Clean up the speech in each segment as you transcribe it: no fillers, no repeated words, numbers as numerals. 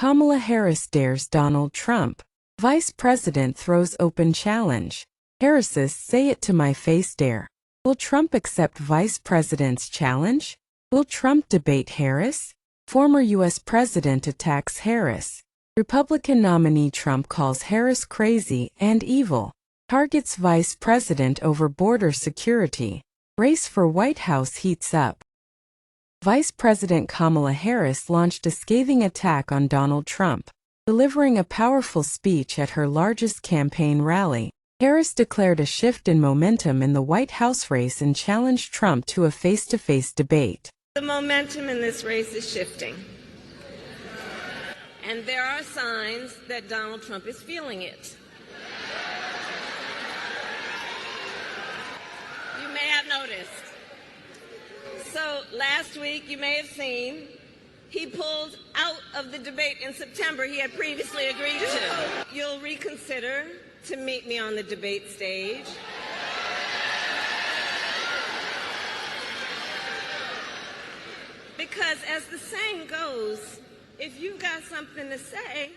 Kamala Harris dares Donald Trump. Vice President throws open challenge. Harris's "say it to my face" dare. Will Trump accept Vice President's challenge? Will Trump debate Harris? Former U.S. President attacks Harris. Republican nominee Trump calls Harris crazy and evil. Targets Vice President over border security. Race for White House heats up. Vice President Kamala Harris launched a scathing attack on Donald Trump. Delivering a powerful speech at her largest campaign rally, Harris declared a shift in momentum in the White House race and challenged Trump to a face-to-face debate. The momentum in this race is shifting. And there are signs that Donald Trump is feeling it. You may have noticed. So last week, you may have seen, he pulled out of the debate in September he had previously agreed to. You'll reconsider to meet me on the debate stage. Because as the saying goes, if you've got something to say it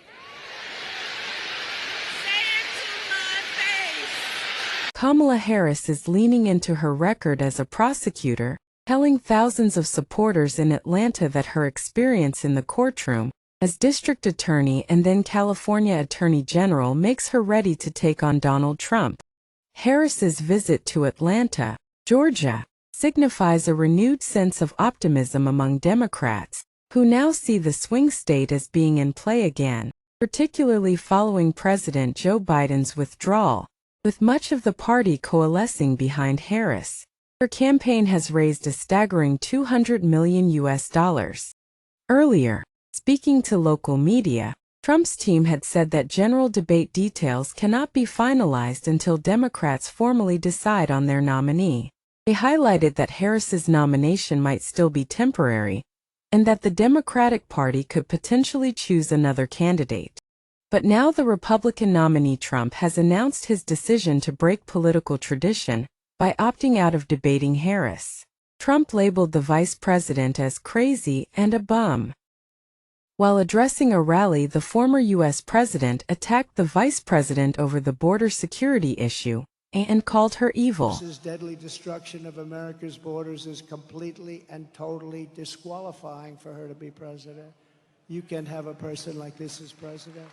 to my face. Kamala Harris is leaning into her record as a prosecutor, telling thousands of supporters in Atlanta that her experience in the courtroom as district attorney and then California Attorney General makes her ready to take on Donald Trump. Harris's visit to Atlanta, Georgia, signifies a renewed sense of optimism among Democrats, who now see the swing state as being in play again, particularly following President Joe Biden's withdrawal, with much of the party coalescing behind Harris. Her campaign has raised a staggering $200 million. Earlier, speaking to local media, Trump's team had said that general debate details cannot be finalized until Democrats formally decide on their nominee. They highlighted that Harris's nomination might still be temporary, and that the Democratic Party could potentially choose another candidate. But now the Republican nominee Trump has announced his decision to break political tradition by opting out of debating Harris. Trump labeled the vice president as crazy and a bum. While addressing a rally, the former U.S. president attacked the vice president over the border security issue and called her evil. This deadly destruction of America's borders is completely and totally disqualifying for her to be president. You can't have a person like this as president.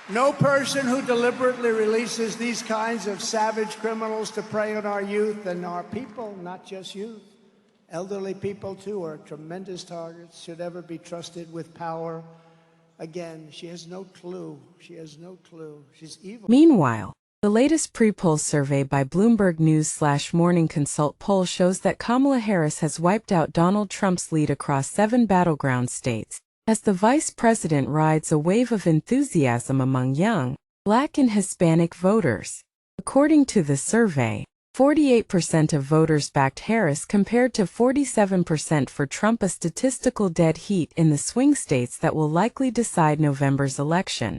No person who deliberately releases these kinds of savage criminals to prey on our youth and our people, not just youth, elderly people too, are tremendous targets, should ever be trusted with power. Again, she has no clue. She has no clue. She's evil. Meanwhile, the latest pre-poll survey by Bloomberg News/Morning Consult poll shows that Kamala Harris has wiped out Donald Trump's lead across 7 battleground states, as the vice president rides a wave of enthusiasm among young, Black and Hispanic voters. According to the survey, 48% of voters backed Harris compared to 47% for Trump, a statistical dead heat in the swing states that will likely decide November's election.